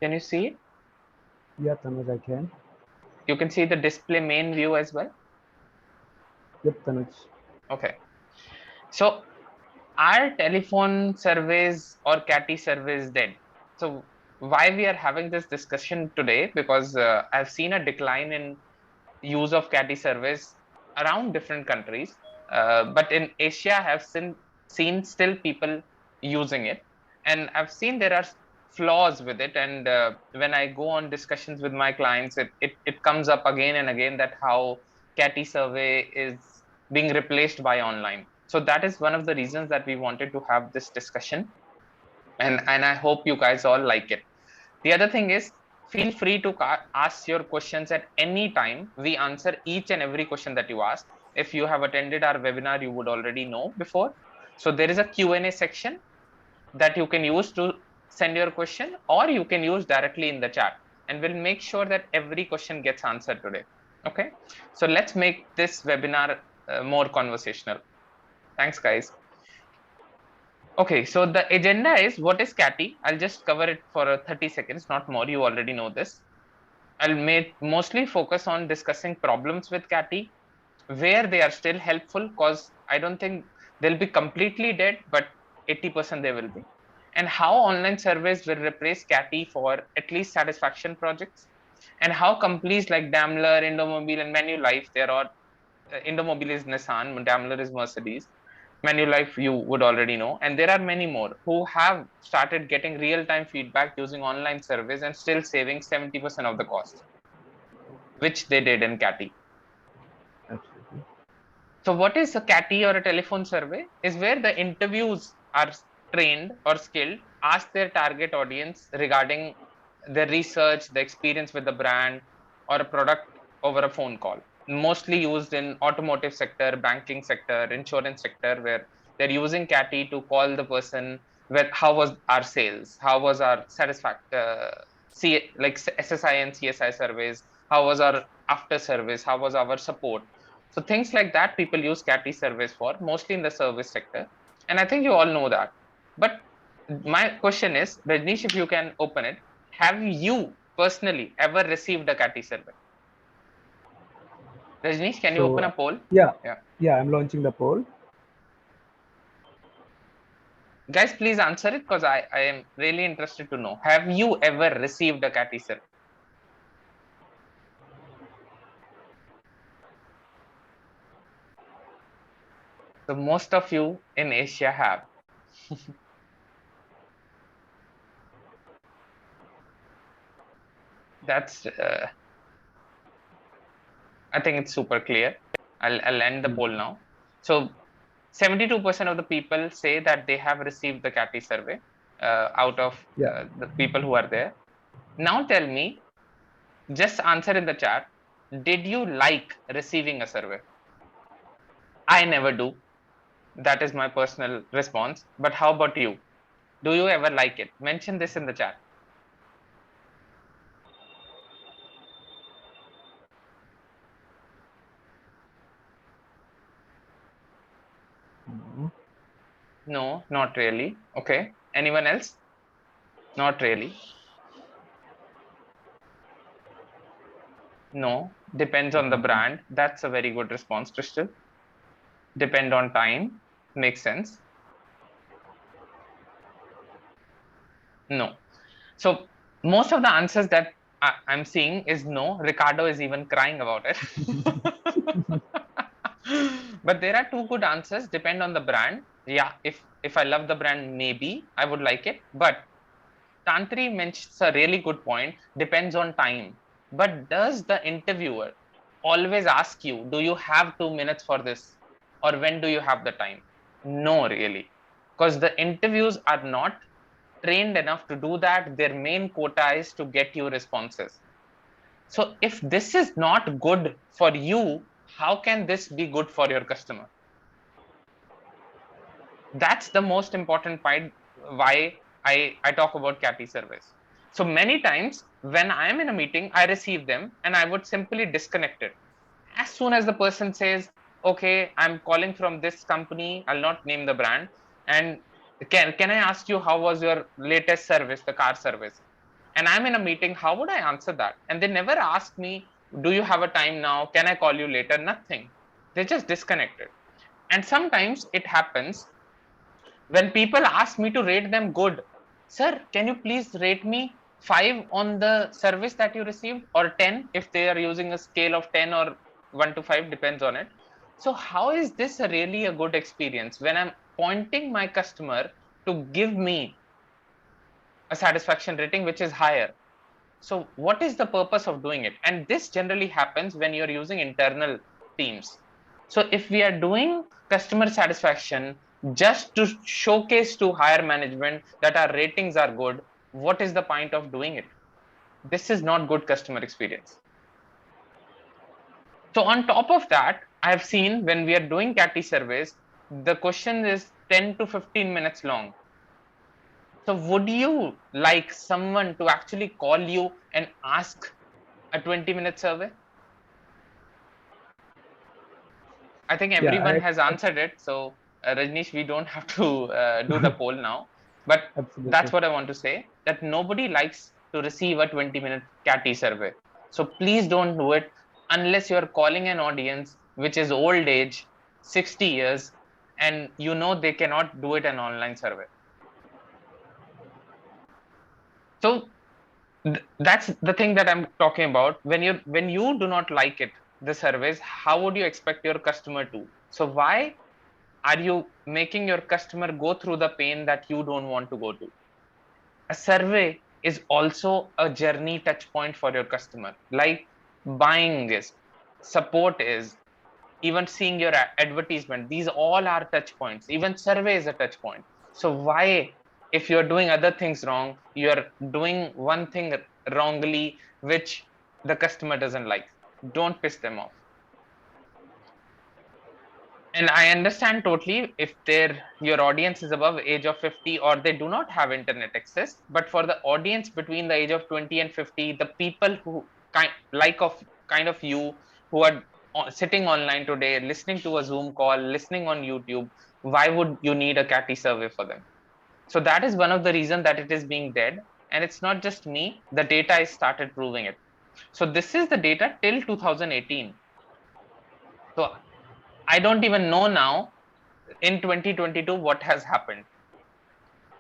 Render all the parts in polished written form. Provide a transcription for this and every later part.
Can you see it? Yeah, Tanuj, I can. You can see the display main view as well. Yep, Tanuj. Okay. So are telephone surveys or CATI surveys dead? So why we are having this discussion today? Because I've seen a decline in use of CATI surveys around different countries, but in Asia, I have seen still people using it, and I've seen there are flaws with it. And when I go on discussions with my clients, it comes up again and again that how CATI survey is being replaced by online. So that is one of the reasons that we wanted to have this discussion, and I hope you guys all like it. The other thing is, feel free to ask your questions at any time. We answer each and every question that you ask. If you have attended our webinar, you would already know before. So there is a Q&A section that you can use to send your question, or you can use directly in the chat, and we'll make sure that every question gets answered today. Okay, so let's make this webinar more conversational. Thanks, guys. Okay, so the agenda is, what is CATI? I'll just cover it for 30 seconds, not more. You already know this. I'll mostly focus on discussing problems with CATI, where they are still helpful, because I don't think they'll be completely dead, but 80% they will be. And how online surveys will replace CATI for at least satisfaction projects. And how companies like Daimler, Indomobile, and Manulife, there are Indomobile is Nissan, Daimler is Mercedes, Manulife you would already know, and there are many more who have started getting real-time feedback using online surveys and still saving 70% of the cost, which they did in CATI. Absolutely. So what is a CATI or a telephone survey? Is where the interviews are trained or skilled, ask their target audience regarding their research, the experience with the brand or a product over a phone call. Mostly used in automotive sector, banking sector, insurance sector, where they're using CATI to call the person with how was our sales, how was our like SSI and CSI surveys, how was our after service, how was our support. So things like that people use CATI surveys for, mostly in the service sector. And I think you all know that. But my question is, Rajneesh, if you can open it, have you personally ever received a CATI survey? Rajneesh, can you open a So, poll? yeah, Yeah. yeah, I'm launching the poll. Guys, please answer it, because I am really interested to know. Have you ever received a CATI survey? So most of you in Asia have. That's, I think it's super clear. I'll end the Mm. poll now. So 72% of the people say that they have received the CATI survey out of Yeah. the people who are there. Now tell me, just answer in the chat, did you like receiving a survey? I never do. That is my personal response. But how about you? Do you ever like it? Mention this in the chat. Mhm. No, not really. Okay. Anyone else? Not really. No. Depends on the brand. That's a very good response, Crystal. Depend on time. Makes sense. No. So most of the answers that I'm seeing is no. Ricardo is even crying about it. But there are two good answers. Depend on the brand. Yeah, if I love the brand, maybe I would like it. But Tantri mentions a really good point. Depends on time. But does the interviewer always ask you, do you have 2 minutes for this? Or when do you have the time? No, really. Because the interviews are not trained enough to do that. Their main quota is to get you responses. So if this is not good for you, how can this be good for your customer? That's the most important point why I talk about CATI surveys. So many times when I am in a meeting, I receive them and I would simply disconnect it. As soon as the person says, okay, I'm calling from this company, I'll not name the brand, and can I ask you how was your latest service, the car service? and I'm in a meeting, how would I answer that? And they never ask me, do you have a time now? Can I call you later? Nothing. They just disconnected. And sometimes it happens when people ask me to rate them good. Sir, can you please rate me 5 on the service that you received, or 10 if they are using a scale of 10, or 1 to 5, depends on it. So how is this really a good experience when I'm pointing my customer to give me a satisfaction rating which is higher? So what is the purpose of doing it? And this generally happens when you're using internal teams. So if we are doing customer satisfaction just to showcase to higher management that our ratings are good, what is the point of doing it? This is not good customer experience. So on top of that, I have seen when we are doing CATI surveys, the question is 10 to 15 minutes long. So would you like someone to actually call you and ask a 20-minute survey? I think everyone has answered it. So Rajnish, we don't have to do the poll now. But that's Absolutely. what I want to say, that nobody likes to receive a 20-minute CATI survey. So please don't do it unless you're calling an audience which is old age, 60 years, and you know they cannot do it an online survey. So that's the thing that I'm talking about. When you do not like it, the surveys, how would you expect your customer to? So why are you making your customer go through the pain that you don't want to go to? A survey is also a journey touch point for your customer, like buying is, support is, even seeing your advertisement. These all are touch points. Even survey is a touch point. So why, if you're doing other things wrong, you're doing one thing wrongly which the customer doesn't like? Don't piss them off. And I understand totally if your audience is above age of 50 or they do not have internet access. But for the audience between the age of 20 and 50, the people who kind of you, who are sitting online today, listening to a Zoom call, listening on YouTube, why would you need a CATI survey for them? So that is one of the reasons that it is being dead. And it's not just me, the data has started proving it. So this is the data till 2018. So I don't even know now in 2022 what has happened.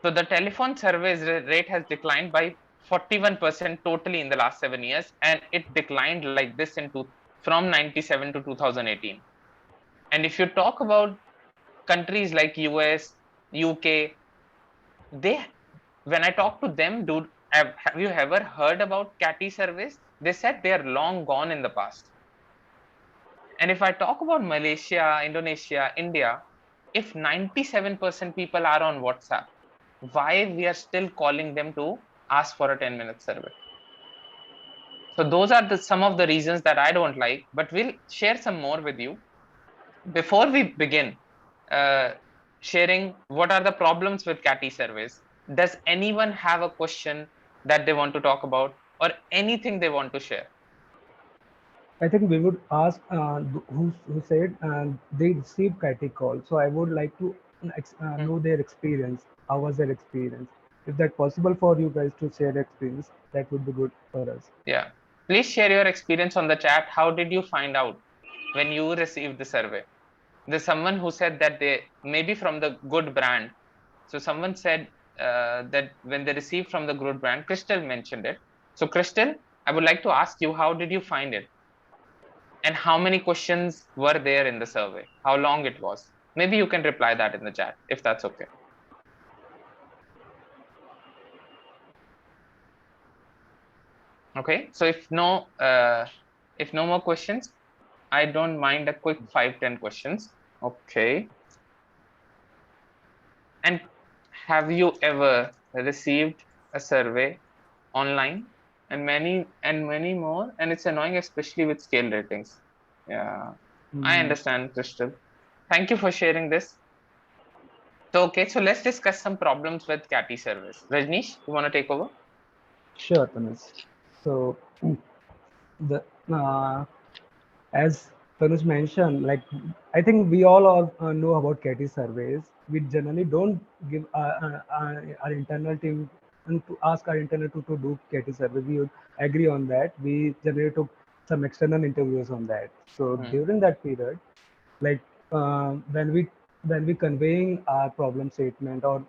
So the telephone service rate has declined by 41% totally in the last 7 years, and it declined like this from 97 to 2018. And if you talk about countries like US, UK, they when I talk to them, dude, have you ever heard about CATI surveys? They said they are long gone in the past. And if I talk about Malaysia, Indonesia, India, if 97% people are on WhatsApp, why we are still calling them to ask for a 10-minute survey? So those are some of the reasons that I don't like, but we'll share some more with you. Before we begin sharing what are the problems with CATI surveys, does anyone have a question that they want to talk about or anything they want to share? I think we would ask who said they received CATI call. So I would like to know their experience. How was their experience? If that possible for you guys to share experience, that would be good for us. Yeah. Please share your experience on the chat. How did you find out when you received the survey? There's someone who said that they maybe from the good brand. So someone said that when they received from the good brand, Crystal mentioned it. So Crystal, I would like to ask you, how did you find it? And how many questions were there in the survey? How long it was? Maybe you can reply that in the chat, if that's okay. Okay, so if no more questions, I don't mind a quick 5-10 questions. Okay. And have you ever received a survey online? And many more, and it's annoying, especially with scale ratings. Yeah, I understand, Crystal. Thank you for sharing this. So okay, so let's discuss some problems with CATI service. Rajnish, you want to take over? Sure, Tanuj. So the as Tanuj mentioned, like I think we all know about CATI surveys. We generally don't give our internal team and to ask our internet to do CATI survey, we would agree on that. We generally took some external interviews on that. So during that period, like when we conveying our problem statement or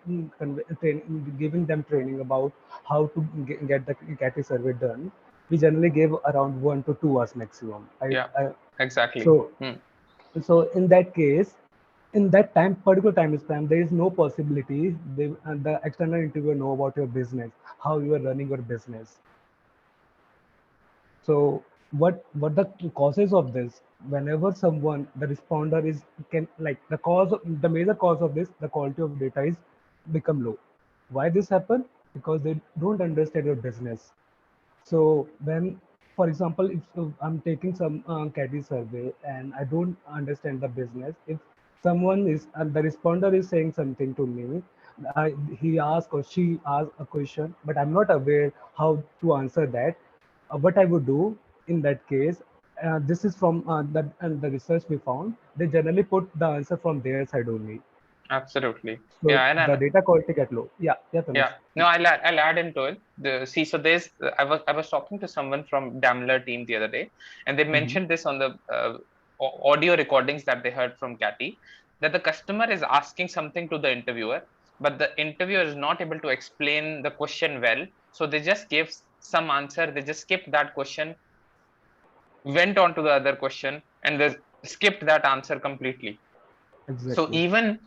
giving them training about how to get the CATI survey done, we generally gave around 1 to 2 hours maximum. Yeah, exactly. So so in that case, in that particular time span, there is no possibility the external interviewer know about your business, how you are running your business. So what the causes of this? Whenever someone, the responder is can like the major cause of this, the quality of data is become low. Why this happen? Because they don't understand your business. So when, for example, if I'm taking some CATI survey and I don't understand the business, if someone is and the responder is saying something to me, he asks or she asks a question, but I'm not aware how to answer that. What I would do in that case, this is from the research we found, they generally put the answer from their side only. Absolutely. So Yeah, the data quality get low. Yeah, yeah. Tanush. No, I'll add into it. See, so there's I was talking to someone from Daimler team the other day, and they Mm-hmm. mentioned this on the audio recordings that they heard from CATI, that the customer is asking something to the interviewer, but the interviewer is not able to explain the question well, so they just gave some answer. They just skipped that question, went on to the other question, and they skipped that answer completely. So Exactly. even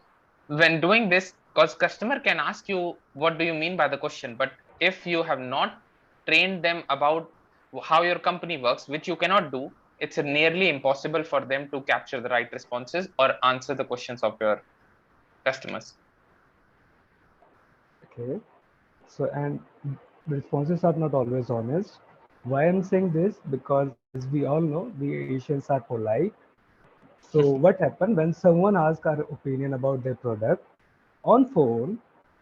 when doing this, because customer can ask you what do you mean by the question, but if you have not trained them about how your company works, which you cannot do, it's nearly impossible for them to capture the right responses or answer the questions of your customers. Okay. So, and the responses are not always honest. Why I'm saying this? Because as we all know, we Asians are polite. So what happened when someone asks our opinion about their product on phone,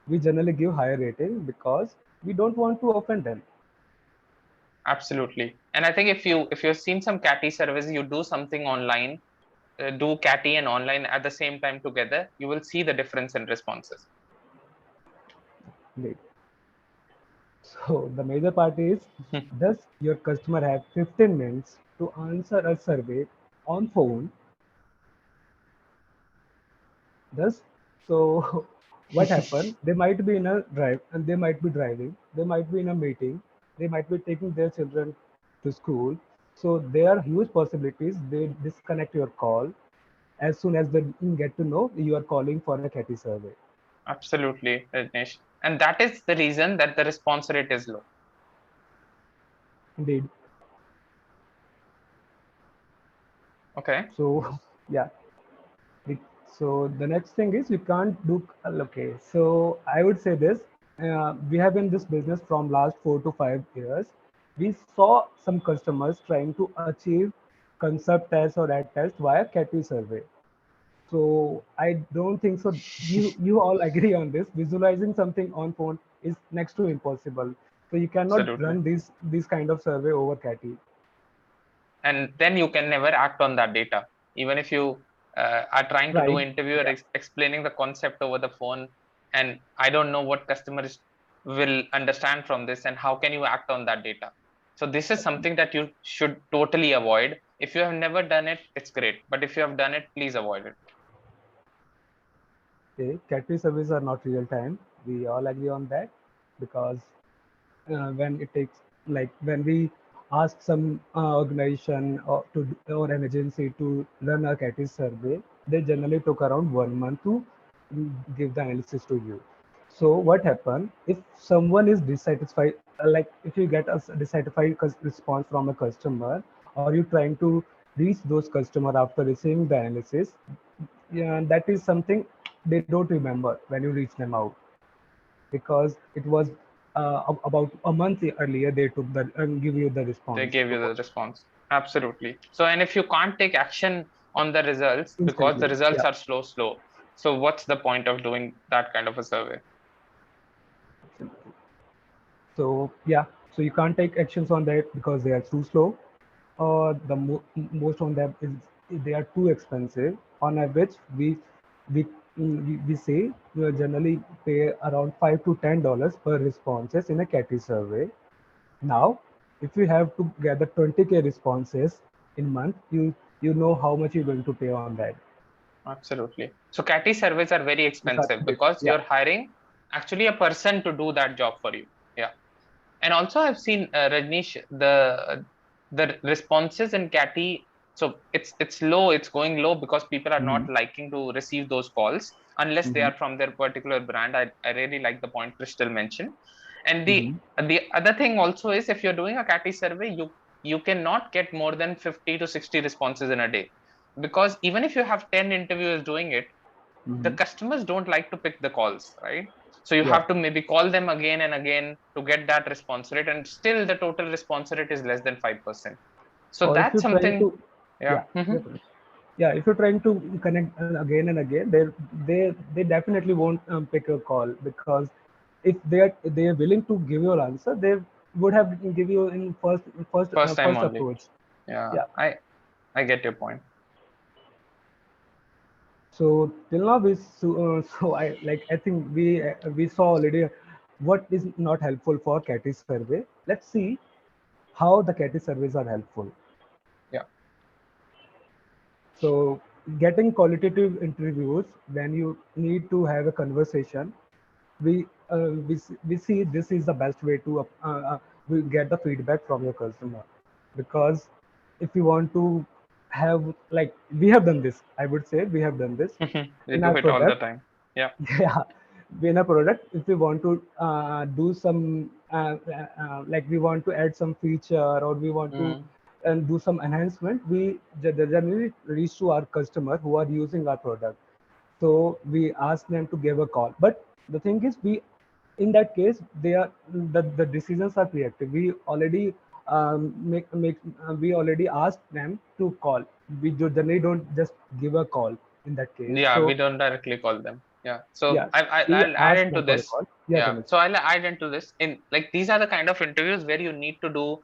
we generally give higher rating because we don't want to offend them. Absolutely. And I think if you've seen some CATI services, you do something online, do CATI and online at the same time together, you will see the difference in responses. Wait. So the major part is, does your customer have 15 minutes to answer a survey on phone? Thus, so what happened? They might be in a drive and they might be driving. They might be in a meeting. They might be taking their children to school. So there are huge possibilities. They disconnect your call as soon as they get to know you are calling for a CATI survey. Absolutely, Rajneesh. And that is the reason that the response rate is low. Indeed. Okay. So yeah. So the next thing is you can't do okay. So I would say this: we have been in this business from last 4 to 5 years. We saw some customers trying to achieve concept test or ad test via CATI survey. So I don't think so. You all agree on this. Visualizing something on phone is next to impossible. So you cannot Absolutely. run this kind of survey over CATI. And then you can never act on that data. Even if you are trying to do Right. interview or Yeah. explaining the concept over the phone, and I don't know what customers will understand from this, and how can you act on that data? So this is something that you should totally avoid. If you have never done it, it's great. But if you have done it, please avoid it. Okay. CATI surveys are not real time. We all agree on that because when it takes like when we ask some organization or an agency to run a CATI survey, they generally took around 1 month to give the analysis to you. So what happened if someone is dissatisfied? Like if you get a dissatisfied response from a customer, or you trying to reach those customer after receiving the analysis, yeah, that is something they don't remember when you reach them out because it was about a month earlier they took the and give you the They response. gave you So the response. Absolutely. So, and if you can't take action on the results because the instantly, results yeah. are slow, so what's the point of doing that kind of a survey? So yeah, so you can't take actions on that because they are too slow, or most on them is they are too expensive. On average, we we say we generally pay around $5 to $10 per responses in a CATI survey. Now, if you have to gather 20K responses in month, you know how much you're going to pay on that. Absolutely. So CATI surveys are very These are expensive big, because yeah. you're hiring actually a person to do that job for you. Yeah. And also I've seen Rajnish, the responses in CATI, so it's low, it's going low because people are not Mm-hmm. liking to receive those calls unless they Mm-hmm. are from their particular brand. I really like the point Crystal mentioned. And Mm-hmm. the other thing also is if you're doing a CATI survey, you cannot get more than 50 to 60 responses in a day. Because even if you have 10 interviewers doing it, the Mm-hmm. customers don't like to pick the calls, right? So you Yeah. have to maybe call them again and again to get that response rate, and still the total response rate is less than 5%. So Or if that's you're trying something, to, yeah. yeah, yeah, if you're trying to connect again and again, they definitely won't pick your call, because if they are willing to give your answer, they would have give you in First time first only. approach. Yeah, Yeah. I get your point. So till now so I think we saw already what is not helpful for CATI survey. Let's see how the CATI surveys are helpful. Yeah. So getting qualitative interviews when you need to have a conversation, we see this is the best way to we get the feedback from your customer, because if you want to have, like, we have done this, I would say we have done this We in do our it all the product. time. Yeah. Yeah, in a product, if we want to do some like we want to add some feature, or we want to Mm. do some enhancement, we generally reach to our customer who are using our product. So we ask them to give a call, but the thing is, we in that case, they are the decisions are preemptive. We already make we already asked them to call. We generally don't just give a call in that case. Yeah, we So don't directly call them. Yeah. So yeah, we I'll add ask into them for a this. call. Yeah, Yeah. Tanuj. So I'll add into this. In like these are the kind of interviews where you need to do.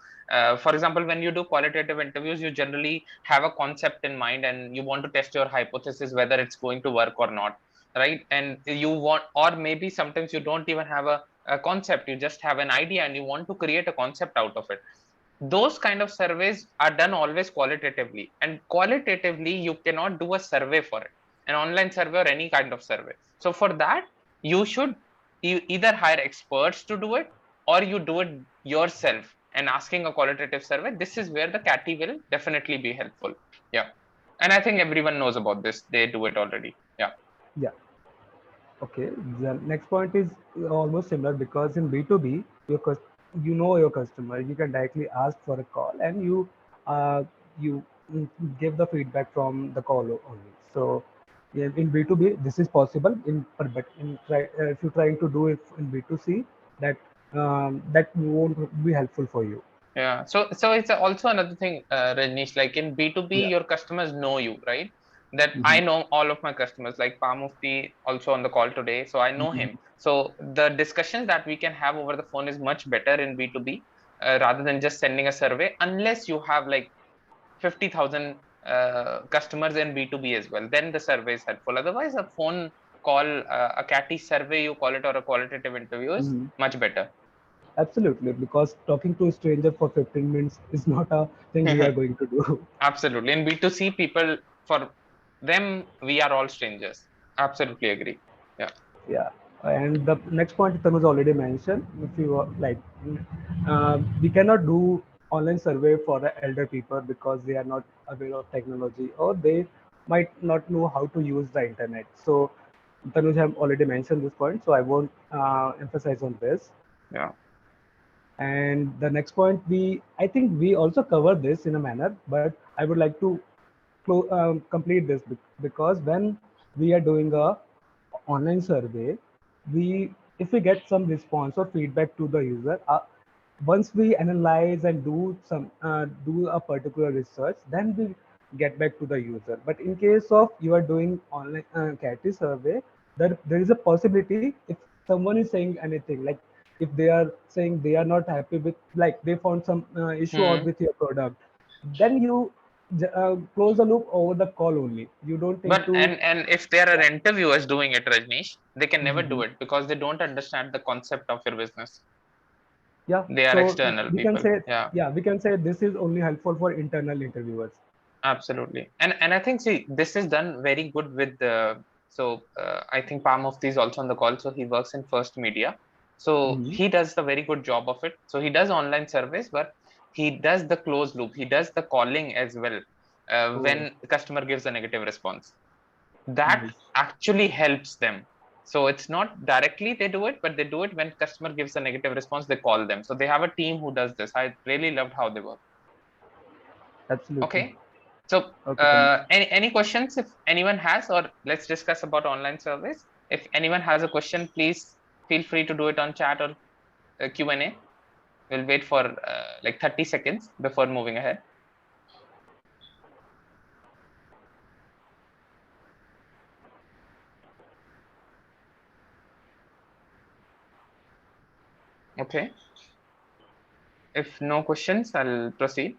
For example, when you do qualitative interviews, you generally have a concept in mind and you want to test your hypothesis whether it's going to work or not, right? And you want, or maybe sometimes you don't even have a concept. You just have an idea and you want to create a concept out of it. Those kind of surveys are done always qualitatively, and qualitatively you cannot do a survey for it, an online survey or any kind of survey. So for that, you should either hire experts to do it, or you do it yourself and asking a qualitative survey. This is where the CATI will definitely be helpful. Yeah. And I think everyone knows about this, they do it already. Yeah. Yeah. Okay. The next point is almost similar, because in B2B, you know your customer. You can directly ask for a call, and uh, you give the feedback from the call only. So in B2B, this is possible. But if you're trying to do it in B2C, that that won't be helpful for you. Yeah. So it's also another thing, Rajnish, like in B2B, Yeah. your customers know you, right? That I Hmm. know all of my customers, like Pamufti also on the call today. So I know him. Hmm. So the discussions that we can have over the phone is much better in B2B, rather than just sending a survey, unless you have like 50,000 customers in B2B as well. Then the survey is helpful. Otherwise, a phone call, a CATI survey, you call it, or a qualitative interview is Hmm. much better. Absolutely, because talking to a stranger for 15 minutes is not a thing we are going to do. Absolutely. In B2C, people, for them, we are all strangers. Absolutely agree. Yeah. Yeah. And the next point Tanuj already mentioned, if you like, we cannot do online survey for the elder people because they are not aware of technology, or they might not know how to use the internet. So Tanuj have already mentioned this point, so I won't emphasize on this. Yeah. And the next point, I think we also covered this in a manner, but I would like to complete this, because when we are doing a online survey, we if we get some response or feedback to the user, once we analyze and do a particular research, then we get back to the user. But in case of you are doing online CATI survey, there is a possibility, if someone is saying anything, like if they are saying they are not happy with, like they found some issue out Hmm. with your product, then close the loop over the call only. You don't need But to. and if there are Yeah. interviewers doing it, Rajneesh, they can never do Mhm. it because they don't understand the concept of your business. Yeah. They are So external we can people. say, Yeah. yeah, we can say this is only helpful for internal interviewers. Absolutely. And I think, see, this is done very good with the, I think Palm Mufti is also on the call. So he works in First Media. So Mhm. he does the very good job of it. So he does online surveys, but he does the closed loop. He does the calling as well Oh, when the customer gives a negative response. That nice. actually helps them. So it's not directly they do it, but they do it when customer gives a negative response, they call them. So they have a team who does this. I really loved how they work. Absolutely. Okay. So, Okay, then. any questions if anyone has, or let's discuss about online surveys. If anyone has a question, please feel free to do it on chat or Q&A. We'll wait for like 30 seconds before moving ahead. Okay. If no questions, I'll proceed.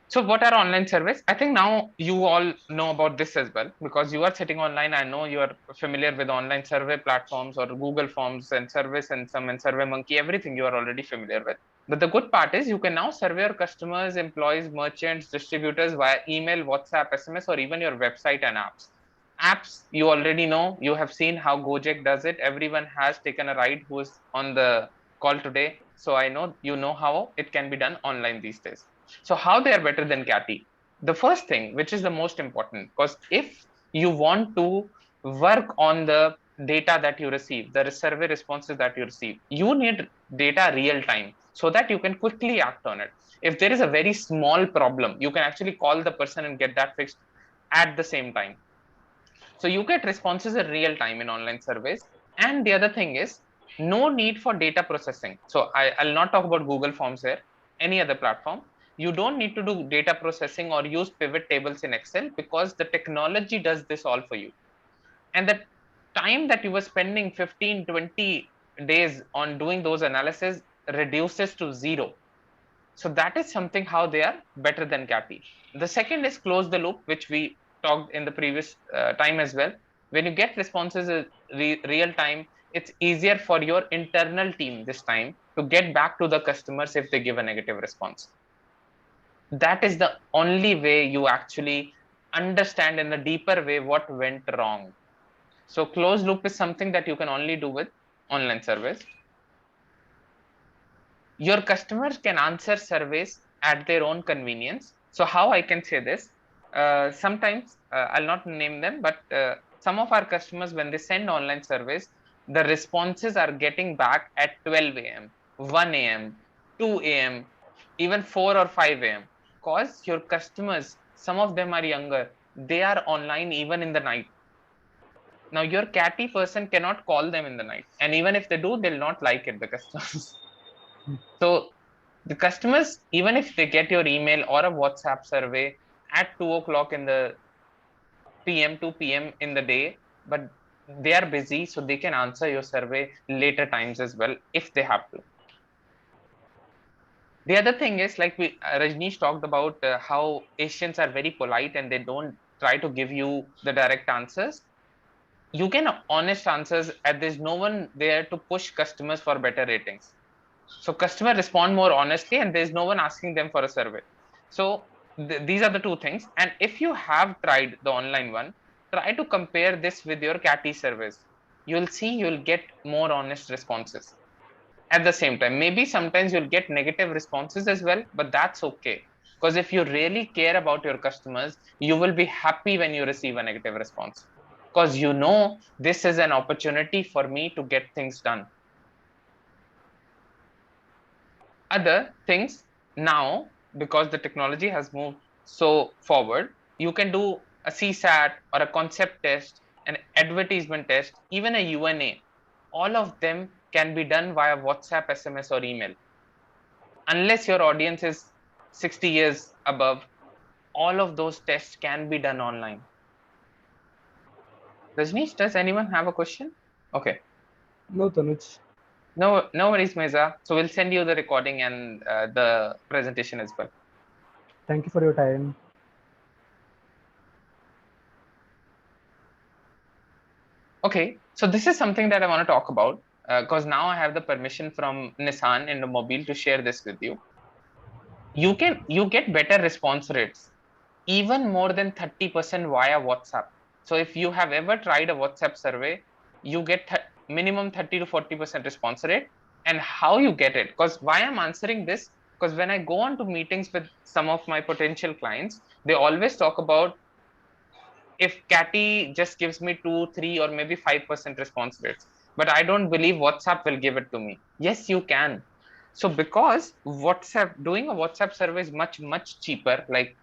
So what are online surveys? I think now you all know about this as well because you are sitting online. I know you are familiar with online survey platforms or Google Forms and Service and some and Survey Monkey, everything you are already familiar with. But the good part is you can now survey your customers, employees, merchants, distributors via email, WhatsApp, SMS, or even your website and apps. Apps, you already know, you have seen how Gojek does it. Everyone has taken a ride who is on the call today. So I know you know how it can be done online these days. So how they are better than CATI? The first thing, which is the most important, because if you want to work on the data that you receive, the survey responses that you receive, you need data real time so that you can quickly act on it. If there is a very small problem, you can actually call the person and get that fixed at the same time. So you get responses in real time in online surveys. And the other thing is no need for data processing. So I'll not talk about Google Forms here, any other platform. You don't need to do data processing or use pivot tables in Excel because the technology does this all for you. And the time that you were spending 15, 20 days on doing those analysis reduces to zero. So that is something how they are better than CATI. The second is close the loop, which we talked in the previous time as well. When you get responses real time, it's easier for your internal team this time to get back to the customers if they give a negative response. That is the only way you actually understand in a deeper way what went wrong. So closed loop is something that you can only do with online surveys. Your customers can answer surveys at their own convenience. So how I can say this, sometimes I'll not name them, but some of our customers, when they send online surveys, the responses are getting back at 12 a.m, 1 a.m, 2 a.m, even 4 or 5 a.m, because your customers, some of them are younger, they are online even in the night. Now your catty person cannot call them in the night, and even if they do, they'll not like it, the customers. So the customers, even if they get your email or a WhatsApp survey at 2 o'clock in the PM, 2 p.m. in the day, but they are busy, so they can answer your survey later times as well if they have to. The other thing is, like Rajneesh talked about how Asians are very polite and they don't try to give you the direct answers. You can honest answers, and there's no one there to push customers for better ratings. So customer respond more honestly, and there's no one asking them for a survey. So these are the two things. And if you have tried the online one, try to compare this with your CATI surveys. You'll see you'll get more honest responses. At the same time, maybe sometimes you'll get negative responses as well, but that's okay. Because if you really care about your customers, you will be happy when you receive a negative response. Because you know this is an opportunity for me to get things done. Other things now, because the technology has moved so forward, you can do a CSAT or a concept test, an advertisement test, even a UNA. All of them can be done via WhatsApp, SMS, or email. Unless your audience is 60 years above, all of those tests can be done online. Rajneesh, does anyone have a question? Okay. No, Tanuj. No, no worries, Meza. So we'll send you the recording and the presentation as well. Thank you for your time. Okay, so this is something that I want to talk about because now I have the permission from Nissan Indomobile to share this with you. You get better response rates, even more than 30% via WhatsApp. So if you have ever tried a WhatsApp survey, you get minimum 30 to 40% response rate. And how you get it? Because why I'm answering this? Because when I go on to meetings with some of my potential clients, they always talk about if CATI just gives me 2, 3, or maybe 5% response rates. But I don't believe WhatsApp will give it to me. Yes, you can. So because doing a WhatsApp survey is much, much cheaper, like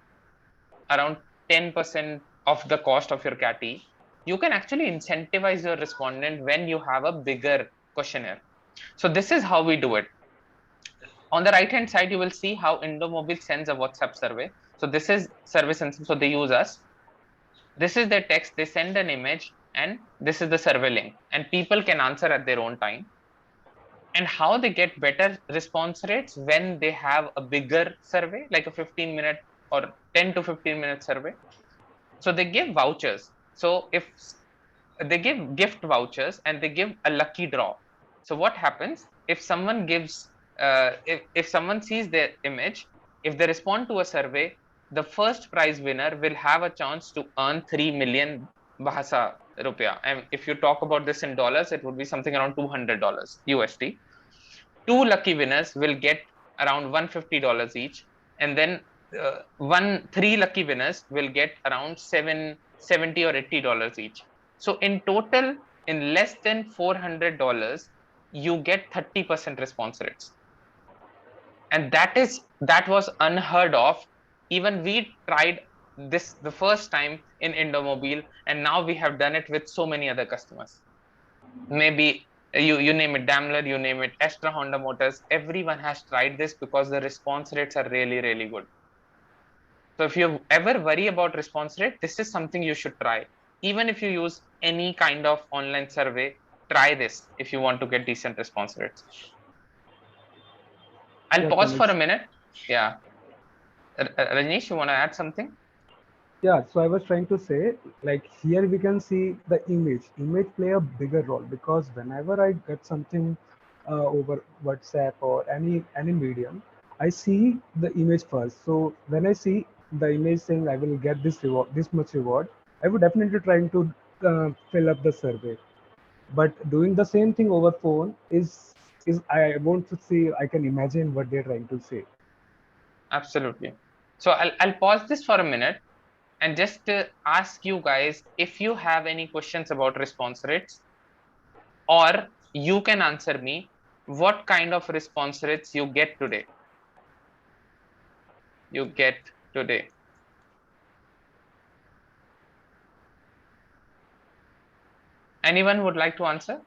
around 10% of the cost of your CATI, you can actually incentivize your respondent when you have a bigger questionnaire. So this is how we do it. On the right hand side, you will see how Indomobile sends a WhatsApp survey. So this is service, and so they use us. This is their text, they send an image, and this is the survey link, and people can answer at their own time. And how they get better response rates when they have a bigger survey, like a 15-minute or 10 to 15-minute survey. So they give vouchers. So if they give gift vouchers and they give a lucky draw. So what happens if someone gives if someone sees their image, if they respond to a survey, the first prize winner will have a chance to earn 3 million bahasa rupiah. And if you talk about this in dollars, it would be something around $200 USD. Two lucky winners will get around $150 each, and then three lucky winners will get around 70 or $80 each. So in total, in less than $400, you get 30% response rates, and that was unheard of. Even we tried this the first time in Indomobile, and now we have done it with so many other customers. Maybe you name it, Daimler, you name it, Astra, Honda Motors, everyone has tried this because the response rates are really, really good. So if you ever worry about response rate, this is something you should try. Even if you use any kind of online survey, try this if you want to get decent response rates. I'll Yeah, pause for a connects. minute. Yeah. Rajneesh, you want to add something? Yeah, so I was trying to say, like here we can see the image. Image play a bigger role because whenever I get something over WhatsApp or any medium, I see the image first. So when I see the image saying I will get this reward, this much reward, I would definitely trying to fill up the survey. But doing the same thing over phone is I want to see, I can imagine what they're trying to say. Absolutely. So I'll pause this for a minute and just ask you guys if you have any questions about response rates, or you can answer me what kind of response rates you get today. You get today. Anyone would like to answer?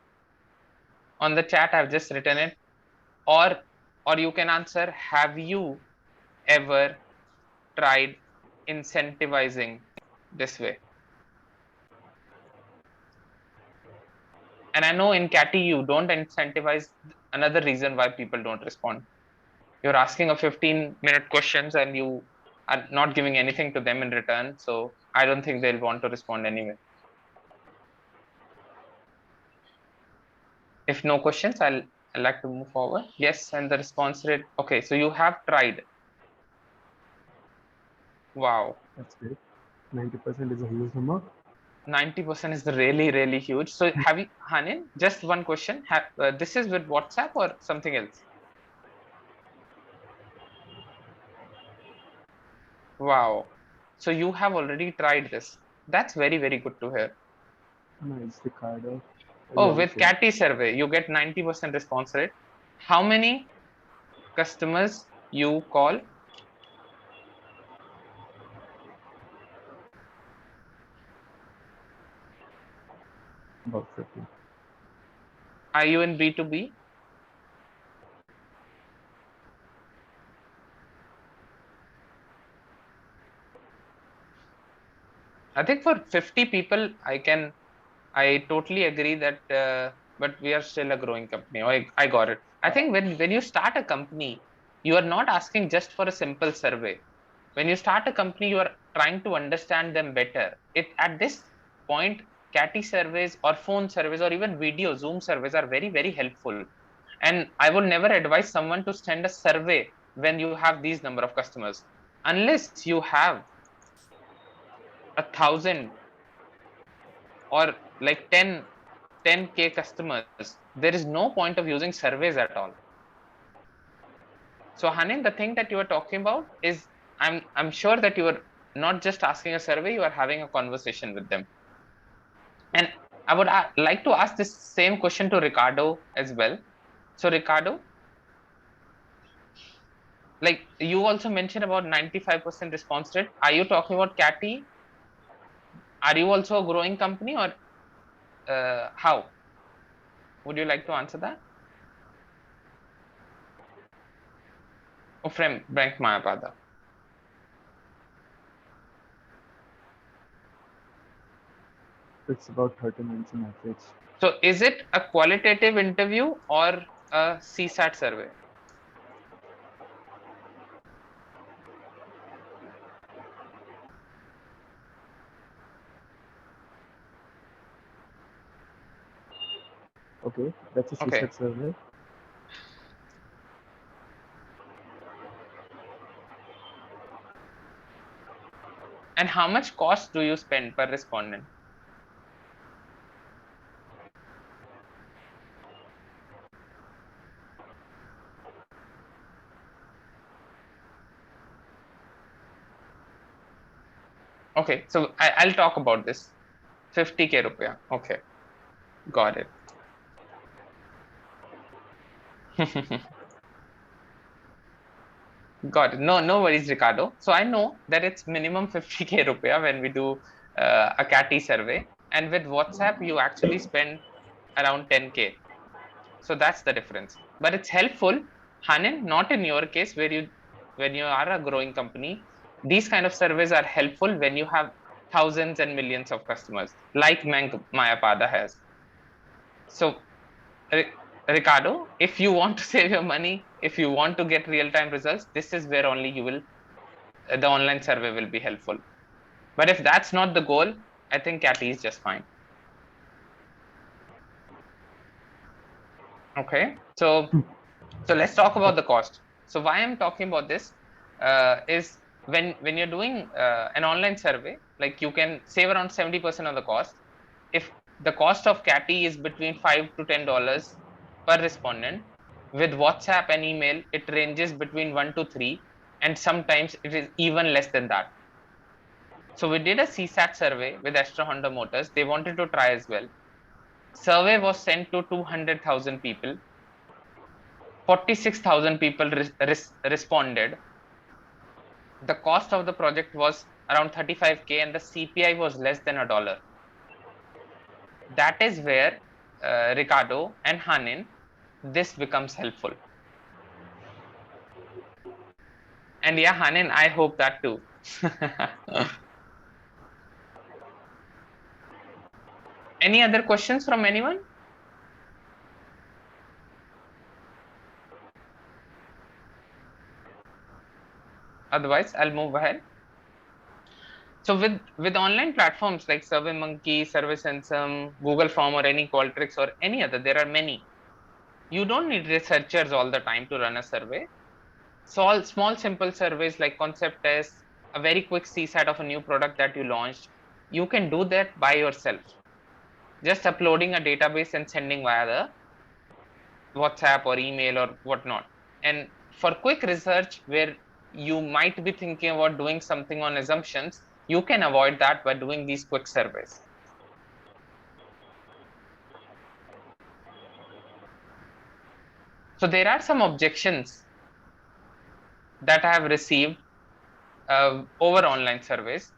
On the chat, I've just written it. Or you can answer, have you ever tried incentivizing this way? And I know in CATI you don't incentivize. Another reason why people don't respond. You're asking a 15-minute questions and you are not giving anything to them in return. So I don't think they'll want to respond anyway. If no questions, I'll like to move forward. Yes, and the response rate. Okay, so you have tried. Wow. That's great. 90% is a huge number. 90% is really, really huge. So have you, Hanin, just one question. This is with WhatsApp or something else? Wow. So you have already tried this. That's very, very good to hear. Nice, Ricardo. Oh, Really with good. CATI survey, you get 90% response rate. How many customers you call? About 50. Are you in B2B? I think for 50 people, I totally agree that, but we are still a growing company. Oh, I got it. I think when you start a company, you are not asking just for a simple survey. When you start a company, you are trying to understand them better. It at this point, CATI surveys or phone surveys or even video Zoom surveys are very, very helpful. And I would never advise someone to send a survey when you have these number of customers, unless you have 1,000 or like 10K customers. There is no point of using surveys at all. So Hanin, the thing that you are talking about is, I'm sure that you are not just asking a survey, you are having a conversation with them. And I would like to ask this same question to Ricardo as well. So Ricardo, like you also mentioned about 95% response rate. Are you talking about CATI? Are you also a growing company, or how? Would you like to answer that? Oh, from Frank Mayapada. It's about 30 minutes in average. So is it a qualitative interview or a CSAT survey? Okay, that's a Okay. CSAT survey. And how much cost do you spend per respondent? Okay, so I'll talk about this. 50K rupiah. Okay, got it. Got it. No worries, Ricardo. So I know that it's minimum 50K rupiah when we do a CATI survey, and with WhatsApp you actually spend around 10K. So that's the difference. But it's helpful, Hanin, not in your case when you are a growing company. These kind of surveys are helpful when you have thousands and millions of customers, like Mayapada has. So Ricardo, if you want to save your money, if you want to get real-time results, this is where only you will the online survey will be helpful. But if that's not the goal, I think CATI is just fine. Okay, so let's talk about the cost. So why I'm talking about this is when you're doing an online survey, like you can save around 70% of the cost. If the cost of CATI is between $5 to $10 per respondent, with WhatsApp and email, it ranges between 1 to 3, and sometimes it is even less than that. So we did a CSAT survey with Astra Honda Motors. They wanted to try as well. Survey was sent to 200,000 people. 46,000 people responded. The cost of the project was around 35K, and the CPI was less than $1. That is where Ricardo and Hanin, this becomes helpful. And yeah, Hanin, I hope that too. Any other questions from anyone? Otherwise, I'll move ahead. So with online platforms like SurveyMonkey, SurveySensum, Google Form, or any Qualtrics or any other, there are many. You don't need researchers all the time to run a survey. So small simple surveys like concept tests, a very quick CSAT of a new product that you launched, you can do that by yourself. Just uploading a database and sending via the WhatsApp or email or whatnot. And for quick research where you might be thinking about doing something on assumptions, you can avoid that by doing these quick surveys. So there are some objections that I have received over online surveys.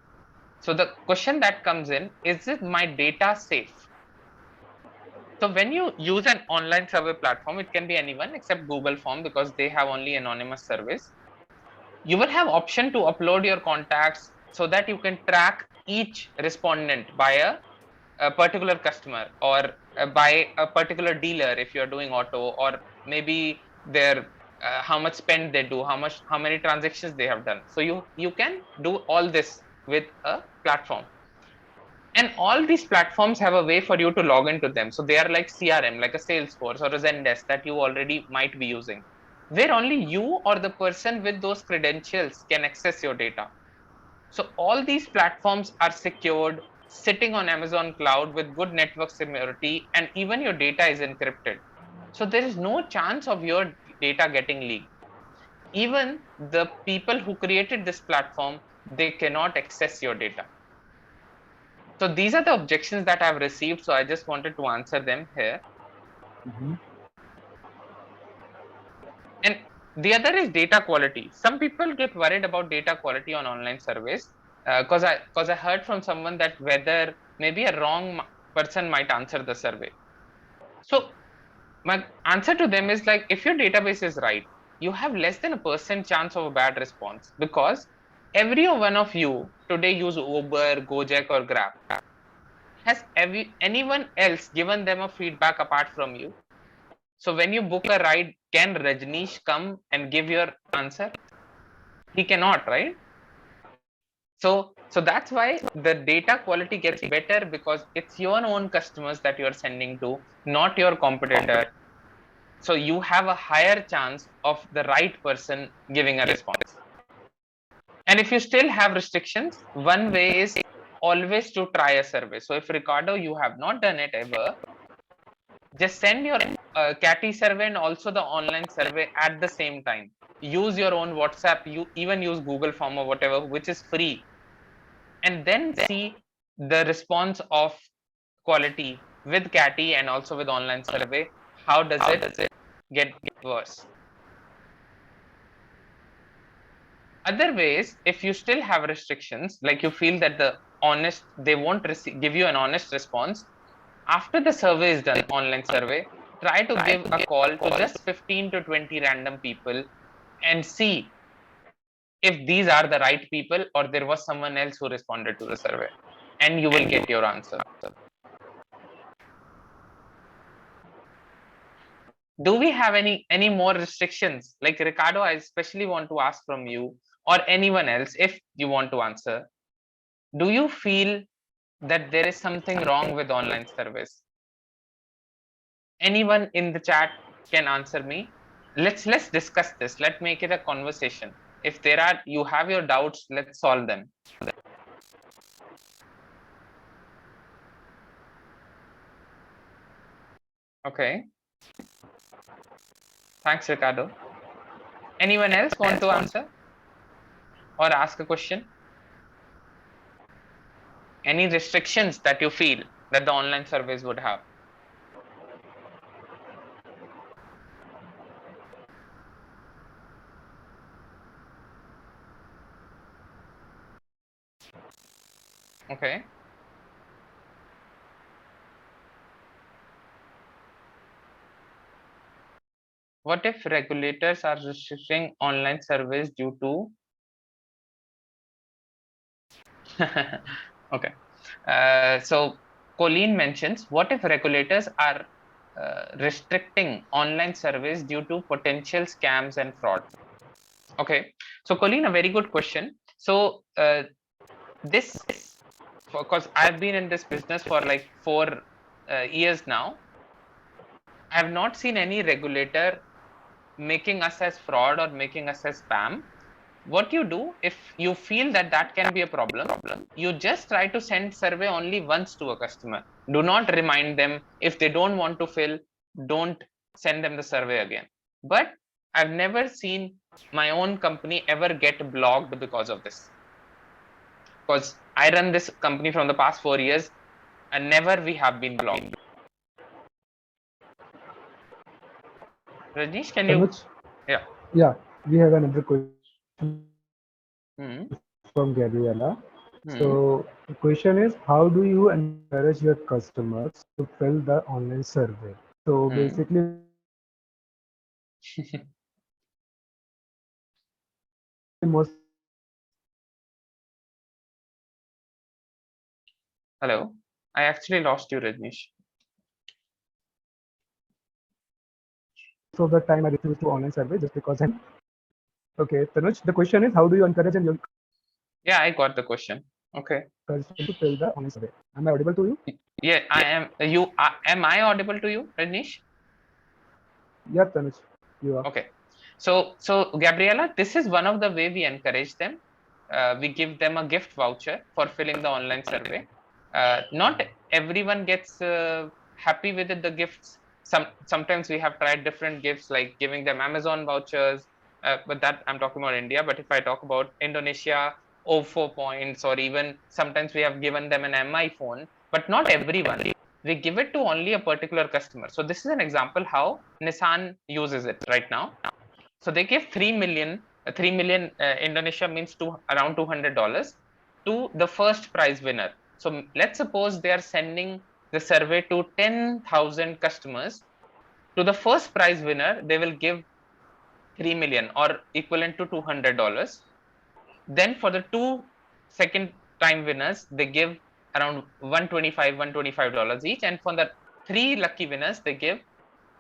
So the question that comes in, is it my data safe? So when you use an online survey platform, it can be anyone except Google Form because they have only anonymous surveys. You will have option to upload your contacts so that you can track each respondent by a particular customer, or by a particular dealer if you're doing auto, or maybe their how much spend they do, how many transactions they have done. So you can do all this with a platform. And all these platforms have a way for you to log into them. So they are like CRM, like a Salesforce or a Zendesk that you already might be using, where only you or the person with those credentials can access your data. So all these platforms are secured, sitting on Amazon cloud with good network security, and even your data is encrypted. So there is no chance of your data getting leaked. Even the people who created this platform, they cannot access your data. So these are the objections that I've received. So I just wanted to answer them here. Mm-hmm. And the other is data quality. Some people get worried about data quality on online surveys because I heard from someone that whether maybe a wrong person might answer the survey. So my answer to them is like, if your database is right, you have less than a percent chance of a bad response, because every one of you today use Uber, Gojek, or Grab. Has anyone else given them a feedback apart from you? So when you book a ride, can Rajneesh come and give your answer? He cannot, right? So that's why the data quality gets better, because it's your own customers that you're sending to, not your competitor. So you have a higher chance of the right person giving a response. And if you still have restrictions, one way is always to try a survey. So if Ricardo, you have not done it ever, just send your CATI survey and also the online survey at the same time. Use your own WhatsApp, you even use Google Form or whatever, which is free, and then see the response of quality with CATI and also with online survey. How does it get worse? Other ways, if you still have restrictions, like you feel that they won't give you an honest response, after the survey is done, online survey, try to give a call to just 15 to 20 random people and see if these are the right people or there was someone else who responded to the survey, and you will get your answer. Do we have any more restrictions? Like Ricardo, I especially want to ask from you, or anyone else, if you want to answer, do you feel that there is something wrong with online surveys? Anyone in the chat can answer me. Let's discuss this. Let's make it a conversation. If you have your doubts, let's solve them. Okay. Thanks, Ricardo. Anyone else want to answer or ask a question? Any restrictions that you feel that the online surveys would have? Okay. What if regulators are restricting online surveys due to okay. So Colleen mentions, what if regulators are restricting online surveys due to potential scams and fraud? Okay. So Colleen, a very good question. So this, because I've been in this business for like 4 years now, I have not seen any regulator making us as fraud or making us as spam. What you do, if you feel that can be a problem, you just try to send survey only once to a customer. Do not remind them. If they don't want to fill, don't send them the survey again. But I've never seen my own company ever get blocked because of this, because I run this company from the past 4 years and never we have been blocked. Rajnish, can you? Tanuj? Yeah. Yeah, we have another question Hmm. from Gabriela. Hmm. So the question is, how do you encourage your customers to fill the online survey? So Hmm. basically, most of the time, I think we would ask Hello. I actually lost you, Rajnish. most of the time I refuse to online survey just because I'm okay. Tanuj, the question is, how do you encourage and your Yeah, I got the question. Okay. I just want to fill the online survey. Am I audible to you? Yeah, I am. Am I audible to you, Rajnish? Yeah, Tanuj, you are. Okay. So Gabriela, this is one of the way we encourage them. We give them a gift voucher for filling the online survey. Not everyone gets happy with it, the gifts. Sometimes we have tried different gifts like giving them Amazon vouchers, but that I'm talking about India. But if I talk about Indonesia, OFO points, or even sometimes we have given them an MI phone, but not everyone. We give it to only a particular customer. So this is an example how Nissan uses it right now. So they give 3 million, 3 million Indonesia means around $200 to the first prize winner. So let's suppose they are sending the survey to 10,000 customers. To the first prize winner, they will give 3 million or equivalent to $200. Then for the two second time winners, they give around $125 each. And for the three lucky winners, they give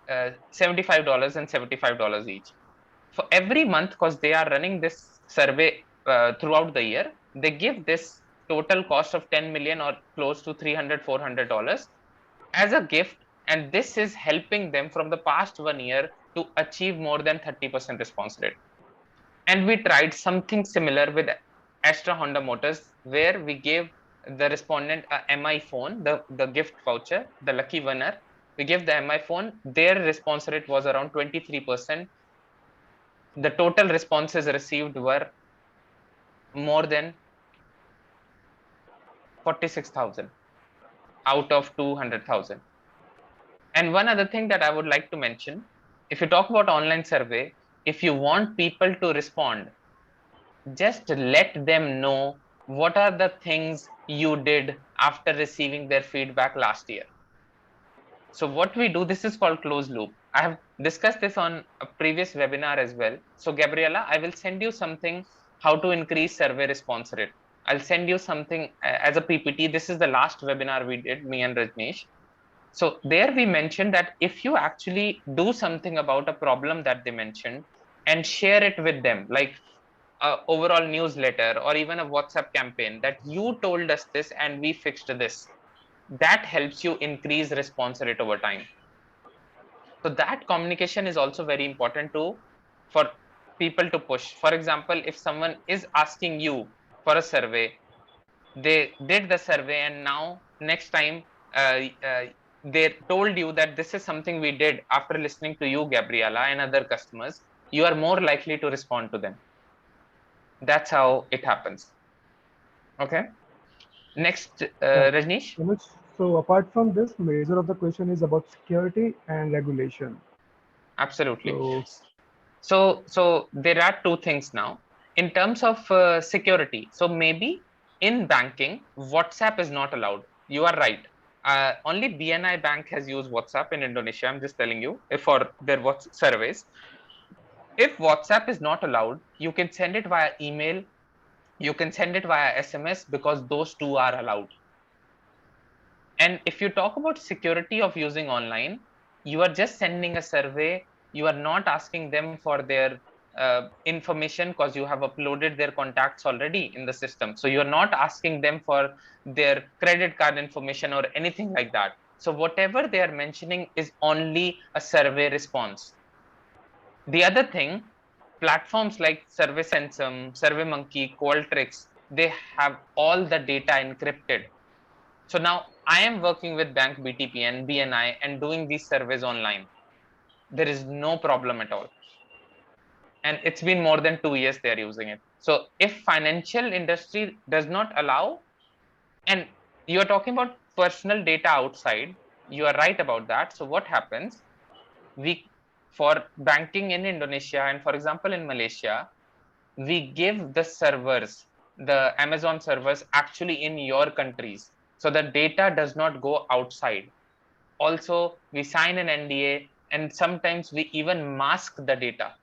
$75 and $75 each. For every month, because they are running this survey throughout the year, they give this total cost of 10 million or close to $300-400 as a gift, and this is helping them from the past 1 year to achieve more than 30% response rate. And we tried something similar with Astra Honda Motors, where we gave the respondent a MI phone, the gift voucher, the lucky winner. We gave the MI phone. Their response rate was around 23%. The total responses received were more than 46,000 out of 200,000. And one other thing that I would like to mention, if you talk about online survey, if you want people to respond, just let them know what are the things you did after receiving their feedback last year. So what we do, this is called closed loop. I have discussed this on a previous webinar as well. So Gabriela, I will send you something, how to increase survey response rate. I'll send you something as a PPT. This is the last webinar we did, me and Rajneesh. So there we mentioned that if you actually do something about a problem that they mentioned and share it with them, like a overall newsletter or even a WhatsApp campaign that you told us this and we fixed this, that helps you increase response rate over time. So that communication is also very important for people to push. For example, if someone is asking you for a survey, they did the survey and now next time they told you that this is something we did after listening to you, Gabriela, and other customers, you are more likely to respond to them. That's how it happens. Okay. Next, Rajneesh. Tanuj, so apart from this, major of the question is about security and regulation. Absolutely. So So there are two things now in terms of security. So maybe in banking, WhatsApp is not allowed. You are right. Only BNI Bank has used WhatsApp in Indonesia. I'm just telling you, if for their surveys. If WhatsApp is not allowed, you can send it via email. You can send it via SMS because those two are allowed. And if you talk about security of using online, you are just sending a survey. You are not asking them for their information because you have uploaded their contacts already in the system. So you're not asking them for their credit card information or anything like that. So whatever they are mentioning is only a survey response. The other thing, platforms like Survey Sensum, SurveyMonkey, Qualtrics, they have all the data encrypted. So now I am working with Bank BTP and BNI and doing these surveys online. There is no problem at all. And it's been more than 2 years they're using it. So if financial industry does not allow, and you're talking about personal data outside, you are right about that. So what happens? We, for banking in Indonesia and for example in Malaysia, we give the servers, the Amazon servers actually in your countries. So the data does not go outside. Also, we sign an NDA and sometimes we even mask the data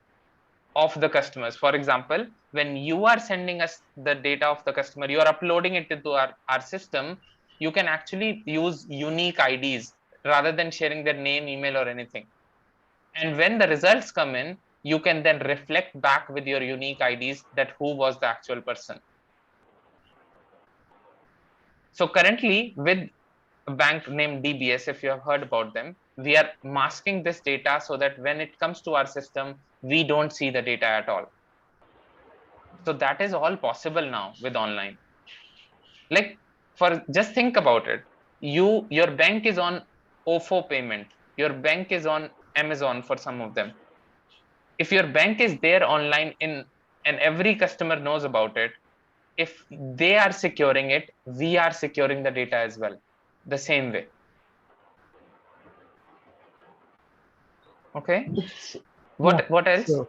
of the customers. For example, when you are sending us the data of the customer, you are uploading it into our system, you can actually use unique IDs rather than sharing their name, email, or anything. And when the results come in, you can then reflect back with your unique IDs that who was the actual person. So currently with a bank named DBS, if you have heard about them, we are masking this data so that when it comes to our system, we don't see the data at all. So that is all possible now with online. Like, for just think about it. Your bank is on OFO payment. Your bank is on Amazon for some of them. If your bank is there online in and every customer knows about it, if they are securing it, we are securing the data as well, the same way. Okay. Yeah. What else So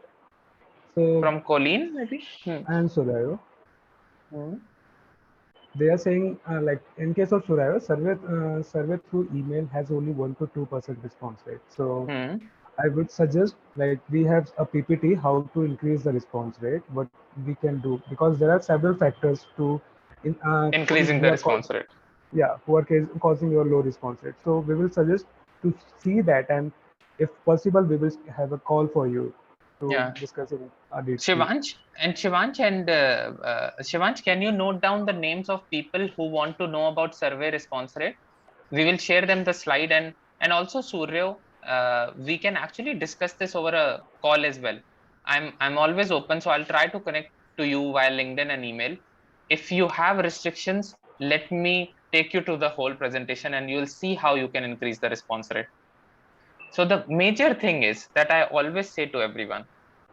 from Colleen maybe? and Surayo, Hmm. they are saying like in case of Surayo, survey through email has only 1 to 2% response rate. So Hmm. I would suggest like we have a PPT how to increase the response rate. What we can do, because there are several factors to Increasing who the are response rate. causing your low response rate. So we will suggest to see that, and if possible, we will have a call for you to Yeah. discuss in detail. Shivansh, can you note down the names of people who want to know about survey response rate? We will share them the slide, and also Suryo, we can actually discuss this over a call as well. I'm always open, so I'll try to connect to you via LinkedIn and email. If you have restrictions, let me take you to the whole presentation and you'll see how you can increase the response rate. So the major thing is that I always say to everyone,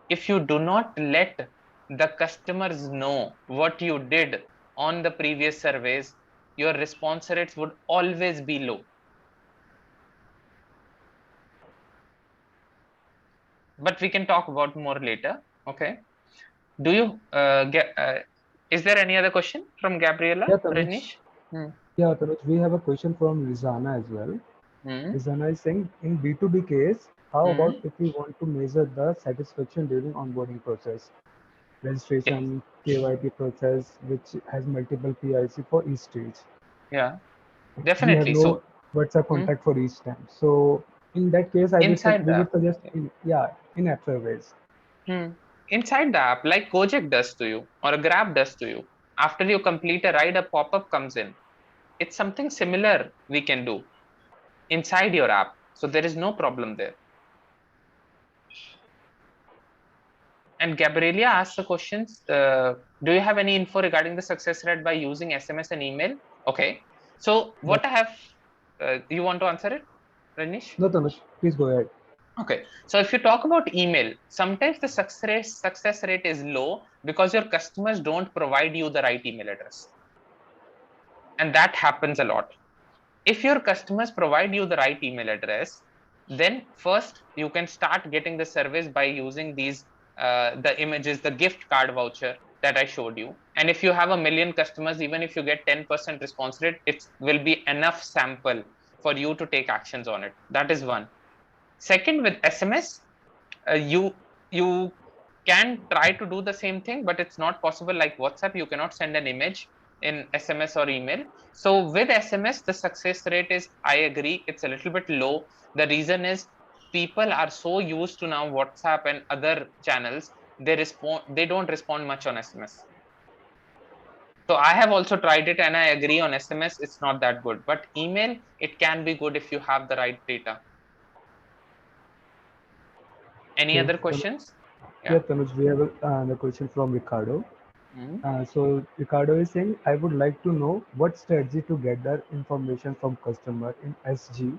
if you do not let the customers know what you did on the previous surveys, your response rates would always be low. But we can talk about more later. Okay. Do you get? Is there any other question from Gabriela, Yeah, Tanuj. Renish? Hmm. Yeah, Tanuj, we have a question from Rizana as well. Hmm. Rizana is saying, in B2B case, how about Hmm. if we want to measure the satisfaction during onboarding process, Yeah. registration, KYP process, which has multiple PIC for each stage? Yeah. We have Definitely. no So WhatsApp hmm, contact for each time. So in that case, inside we the would app. suggest Yeah. in-app surveys. Hmm. Inside the app, like Gojek does to you or a Grab does to you, after you complete a ride, a pop-up comes in. It's something similar we can do inside your app. So there is no problem there. And Gabrielia asked the questions. Do you have any info regarding the success rate by using SMS and email? Okay. So But what I have, you want to answer it, Ranish? no, Tanuj, please go ahead. Okay. So if you talk about email, sometimes the success rate is low because your customers don't provide you the right email address. And that happens a lot. If your customers provide you the right email address, then first you can start getting the service by using these the images, the gift card voucher that I showed you. And if you have a million customers, even if you get 10% response rate, it will be enough sample for you to take actions on it. That is one. Second, with SMS, you can try to do the same thing, but it's not possible. Like WhatsApp, you cannot send an image in SMS or email. So with SMS, the success rate is, I agree, it's a little bit low. The reason is people are so used to now WhatsApp and other channels, they don't respond much on SMS. So I have also tried it and I agree, on SMS it's not that good, but email, it can be good if you have the right data. Any Okay. other questions? Yeah, Yeah. Tanuj, we have a question from Ricardo. Mhm. So Ricardo is saying, I would like to know what strategy to gather information from customer in SG,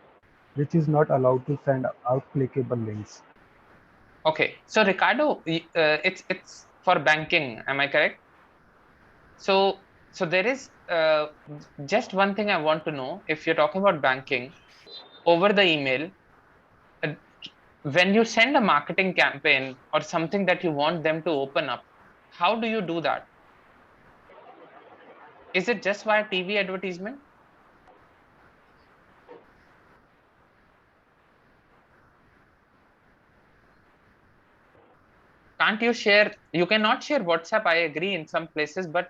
which is not allowed to send out clickable links. Okay, so Ricardo, it's for banking. Am I correct? So there is just one thing I want to know. If you're talking about banking over the email, uh, when you send a marketing campaign or something that you want them to open up, how do you do that? Is it just via TV advertisement? Can't you share? You cannot share WhatsApp. I agree in some places, but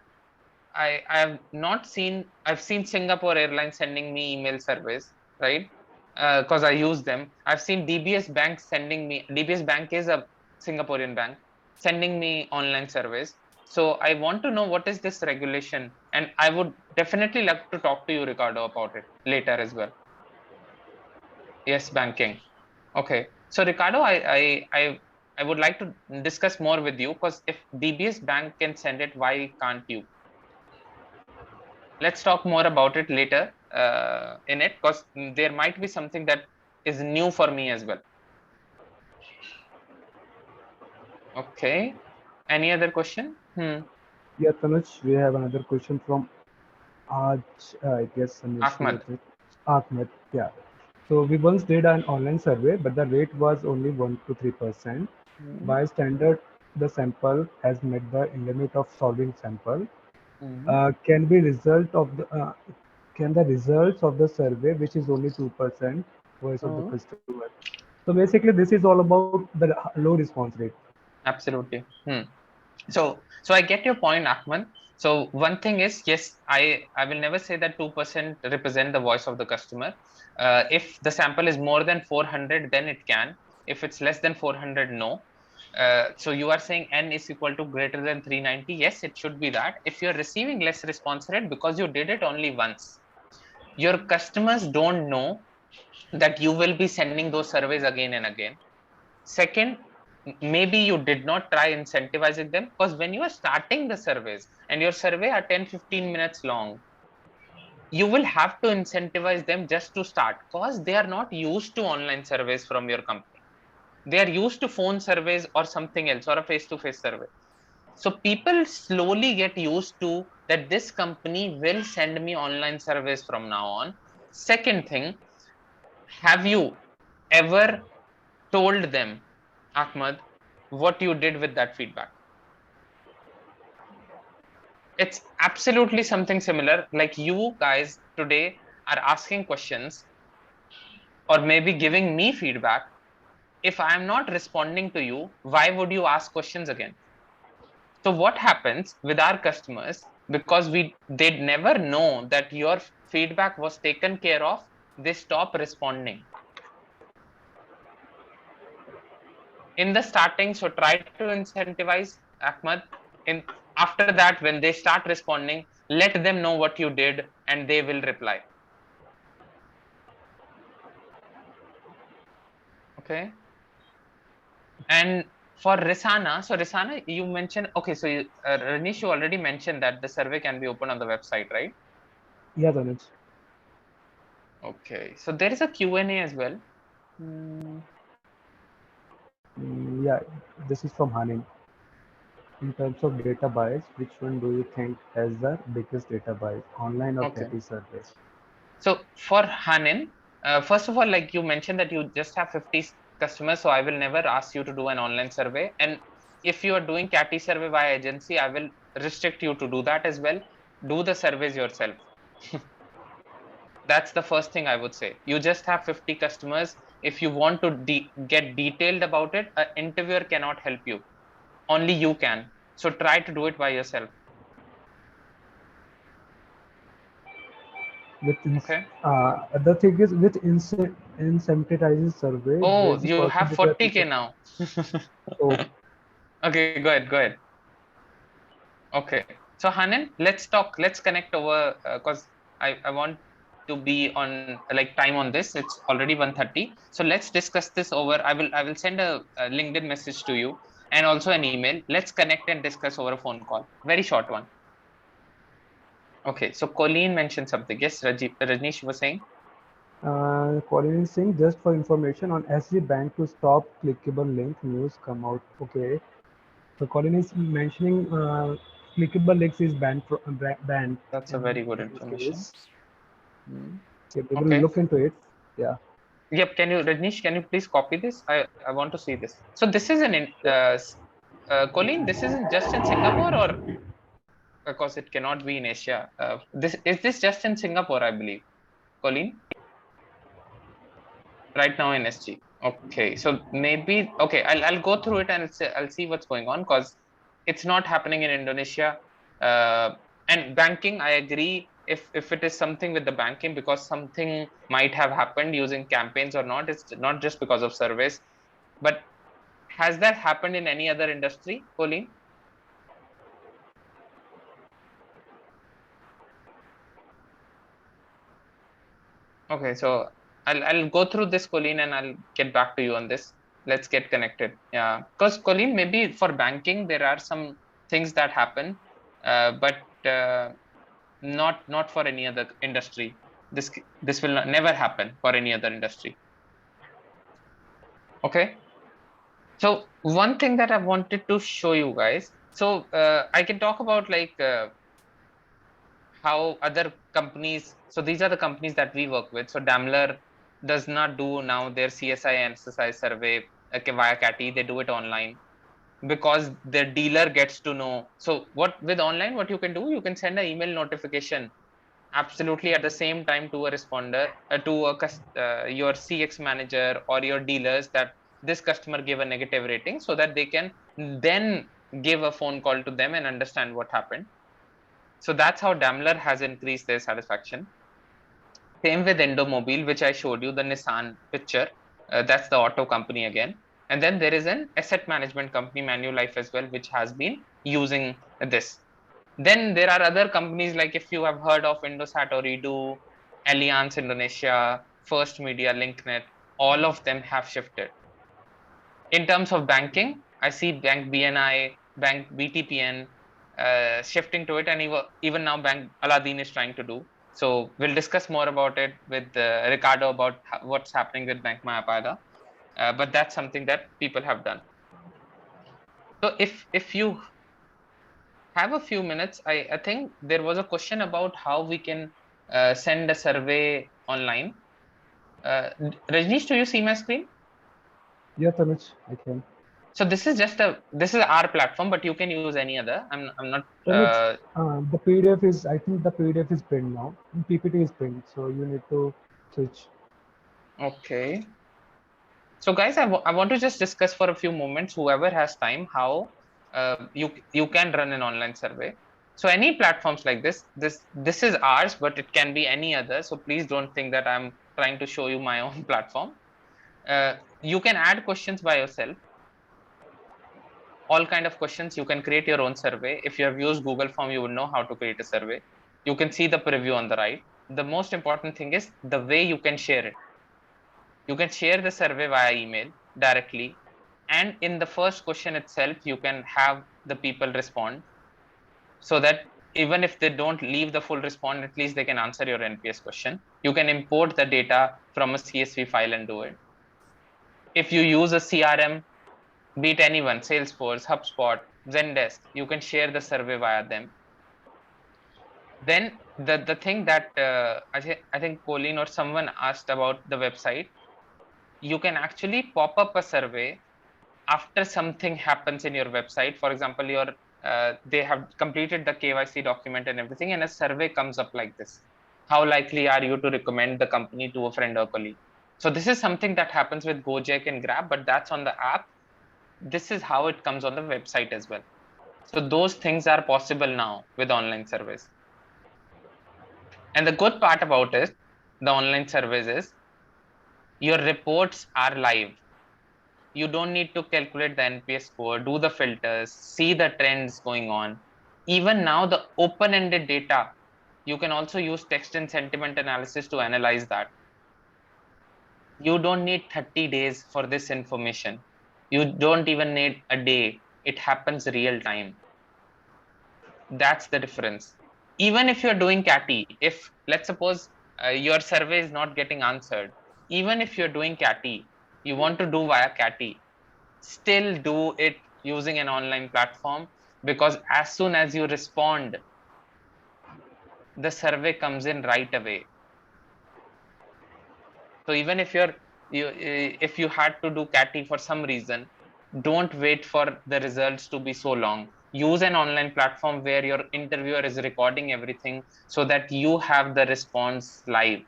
I have not seen. I've seen Singapore Airlines sending me email surveys, right? Because I use them. I've seen DBS Bank sending me. DBS Bank is a Singaporean bank, sending me online surveys. So I want to know what is this regulation, and I would definitely love to talk to you, Ricardo, about it later as well. Yes, banking. Okay. So Ricardo, I would like to discuss more with you, because if DBS Bank can send it, why can't you? Let's talk more about it later in it, because there might be something that is new for me as well. Okay. Any other question? Yeah, Tanuj, we have another question from Aj, I guess, Ahmed. Ahmed, yeah. So we once did an online survey, but the rate was only 1 to 3%. By standard, the sample has met the limit of solving sample. Can be result of the can the results of the survey, which is only 2%, voice of the customer. So basically, this is all about the low response rate. Absolutely. So I get your point, Ahmed. So one thing is, yes, I will never say that 2% represent the voice of the customer. If the sample is more than 400, then it can. If it's less than 400, no. So you are saying n is equal to greater than 390. Yes, it should be that. If you're receiving less response rate because you did it only once, your customers don't know that you will be sending those surveys again and again. Second, maybe you did not try incentivizing them, because when you are starting the surveys and your survey are 10-15 minutes long, you will have to incentivize them just to start, because they are not used to online surveys from your company. They are used to phone surveys or something else, or a face-to-face survey. So people slowly get used to that this company will send me online surveys from now on. Second thing, have you ever told them, Ahmad, what you did with that feedback? It's absolutely something similar. Like, you guys today are asking questions or maybe giving me feedback. If I am not responding to you, why would you ask questions again? So what happens with our customers, because they never know that your feedback was taken care of, they stop responding in the starting. So try to incentivize, Ahmad. In After that, when they start responding, let them know what you did and they will reply. Okay. And for Risana, so Risana, you mentioned, okay, so Ranish, you already mentioned that the survey can be opened on the website, right? Yeah, Tanuj. Okay, so there is a Q&A as well. Hmm. Yeah, this is from Hanin. In terms of data bias, which one do you think has the biggest data bias, online or Okay. CATI survey? So for Hanin, first of all, like you mentioned that you just have 50 customers, so I will never ask you to do an online survey. And if you are doing CATI survey via agency, I will restrict you to do that as well. Do the surveys yourself. That's the first thing I would say. You just have 50 customers. If you want to get detailed about it, an interviewer cannot help you. Only you can. So try to do it by yourself. With Okay. the thing is, with incentivizing survey, there Oh, is a you have possibility that 40K people. now. So Okay, go ahead. Go ahead. Okay. So Hanan, let's talk. Let's connect over, because I want to be on like time on this. It's already 1:30. So let's discuss this over. I will send a LinkedIn message to you and also an email. Let's connect and discuss over a phone call. Very short one. Okay. So Colleen mentioned something. Yes, Rajneesh was saying. Colin is saying, just for information on SG Bank to stop clickable link news come out. Okay. So Colin is mentioning clickable links is banned That's a in very good this information. case. Hmm. Okay, we will Okay. look into it. Yeah. Yep. Rajneesh, can you please copy this? I want to see this. So this is Sure. Colleen, this isn't just in Singapore, or because it cannot be in Asia. This just in Singapore, I believe. Colleen, right now in SG. Okay, so maybe okay. I'll go through it and I'll see what's going on, because it's not happening in Indonesia. And banking, I agree. If it is something with the banking, because something might have happened using campaigns or not, it's not just because of surveys. But has that happened in any other industry, Colleen? Okay, so I'll go through this, Colleen, and I'll get back to you on this. Let's get connected. Yeah, because Colleen, maybe for banking there are some things that happen, but not for any other industry. This will never happen for any other industry. Okay. So one thing that I wanted to show you guys. So I can talk about like how other companies. So these are the companies that we work with. So Daimler does not do now their CSI and SSI survey via CATI. They do it online because the dealer gets to know. So what with online, what you can do, you can send an email notification absolutely at the same time to a responder, to your CX manager or your dealers that this customer gave a negative rating, so that they can then give a phone call to them and understand what happened. So that's how Daimler has increased their satisfaction. Same with Endomobile, which I showed you, the Nissan picture. That's the auto company again. And then there is an asset management company, Manulife as well, which has been using this. Then there are other companies like if you have heard of Indosat Ooredoo, Allianz Indonesia, First Media, LinkNet, all of them have shifted. In terms of banking, I see Bank BNI, Bank BTPN shifting to it, and even now Bank Aladdin is trying to do. So we'll discuss more about it with Ricardo about what's happening with Bank Mayapada. But that's something that people have done. So if you have a few minutes, I think there was a question about how we can send a survey online. Rajneesh, do you see my screen? Yeah, Tanuj, I can. So this is our platform, but you can use any other. I'm not. Tanuj, the PDF is, I think the PDF is pinned now. PPT is pinned, so you need to switch. Okay. So guys, I want to just discuss for a few moments, whoever has time, how you can run an online survey. So any platforms like this is ours, but it can be any other. So please don't think that I'm trying to show you my own platform. You can add questions by yourself, all kind of questions. You can create your own survey. If you have used Google Form, you would know how to create a survey. You can see the preview on the right. The most important thing is the way you can share it. You can share the survey via email directly, and in the first question itself you can have the people respond, so that even if they don't leave the full response, at least they can answer your NPS question. You can import the data from a CSV file and do it. If you use a CRM, be it anyone, Salesforce, HubSpot, Zendesk, you can share the survey via them. Then the thing that I think Colleen or someone asked about the website, you can actually pop up a survey after something happens in your website. For example, they have completed the KYC document and everything, and a survey comes up like this: how likely are you to recommend the company to a friend or colleague? So this is something that happens with Gojek and Grab, but that's on the app. This is how it comes on the website as well. So those things are possible now with online surveys. And the good part about it, the online surveys, is your reports are live. You don't need to calculate the NPS score, do the filters, see the trends going on. Even now, the open-ended data, you can also use text and sentiment analysis to analyze that. You don't need 30 days for this information. You don't even need a day. It happens real time. That's the difference. Even if you're doing CATI, if let's suppose your survey is not getting answered, even if you're doing CATI, you want to do via CATI, still do it using an online platform, because as soon as you respond, the survey comes in right away. So even if if you had to do CATI for some reason, don't wait for the results to be so long. Use an online platform where your interviewer is recording everything, so that you have the response live.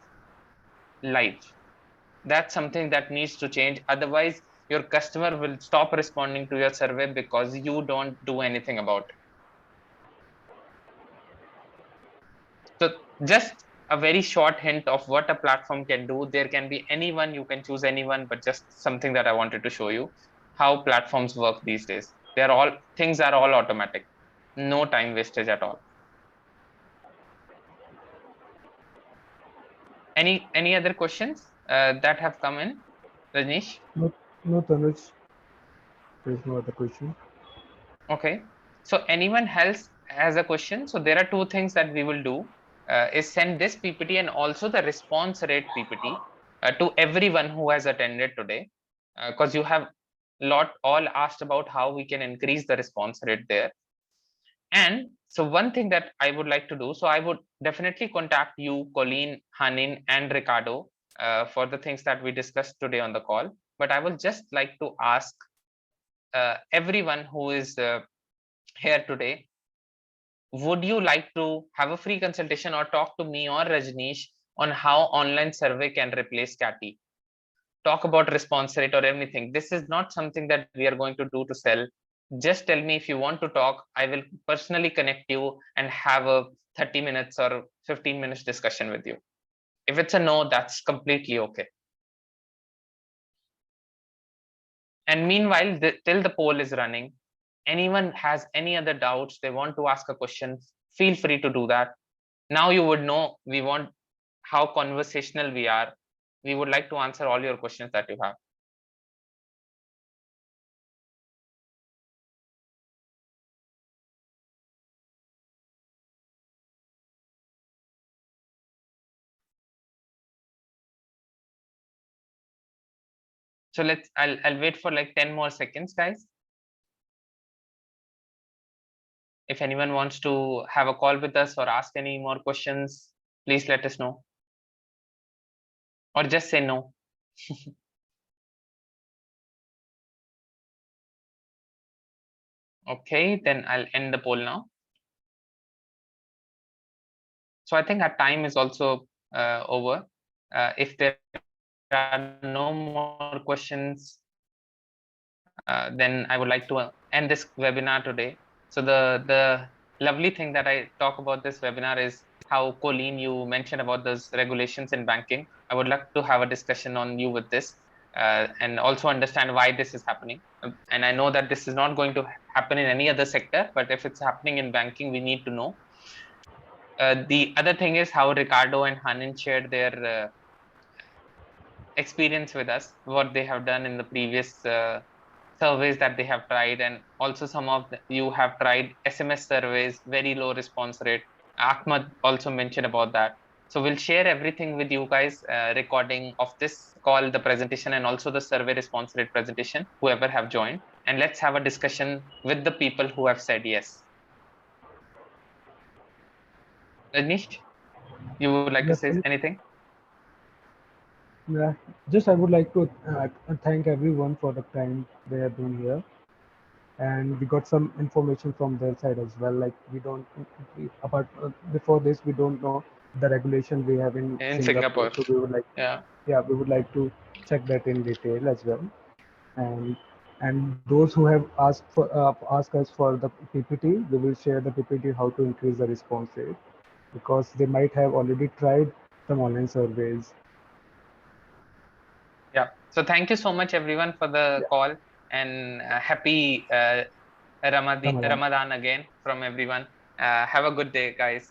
That's something that needs to change. Otherwise, your customer will stop responding to your survey because you don't do anything about it. So just a very short hint of what a platform can do. There can be anyone, you can choose anyone, but just something that I wanted to show you how platforms work these days. Things are all automatic. No time wastage at all. Any other questions that have come in, Rajnish? No, no, Tanuj. There is no other question. Okay. So anyone else has a question? So there are two things that we will do is send this PPT and also the response rate PPT to everyone who has attended today, because you have all asked about how we can increase the response rate there. And so one thing that I would like to do, so I would definitely contact you, Colleen, Hanin, and Ricardo for the things that we discussed today on the call. But I would just like to ask everyone who is here today, would you like to have a free consultation or talk to me or Rajneesh on how online survey can replace CATI? Talk about response rate or anything. This is not something that we are going to do to sell. Just tell me if you want to talk. I will personally connect you and have a 30 minutes or 15 minutes discussion with you. If it's a no, that's completely okay. And meanwhile, till the poll is running, anyone has any other doubts, they want to ask a question, feel free to do that. Now you would know we want how conversational we are. We would like to answer all your questions that you have. So I'll wait for like 10 more seconds, guys. If anyone wants to have a call with us or ask any more questions, please let us know. Or just say no. Okay, then I'll end the poll now. So I think our time is also over. If there are no more questions, then I would like to end this webinar today. So the lovely thing that I talk about this webinar is how, Colleen, you mentioned about those regulations in banking. I would like to have a discussion on you with this and also understand why this is happening. And I know that this is not going to happen in any other sector, but if it's happening in banking, we need to know. The other thing is how Ricardo and Hanin shared their experience with us, what they have done in the previous surveys that they have tried, and also some of you have tried SMS surveys, very low response rate. Ahmad also mentioned about that. So we'll share everything with you guys, recording of this call, the presentation, and also the survey response rate presentation, whoever have joined. And let's have a discussion with the people who have said yes. Rajnish, you would like to Yes, say anything? yeah. Just I would like to thank everyone for the time they have been here, and we got some information from their side as well. Like apart before this, we don't know the regulation we have in In Singapore, Singapore. so we would like, Yeah. yeah, we would like to check that in detail as well. And those who have asked us for the PPT, we will share the PPT how to increase the response rate, because they might have already tried some online surveys. Yeah. So thank you so much, everyone, for the Yeah. call, and happy Ramadan. Ramadan again from everyone. Have a good day, guys.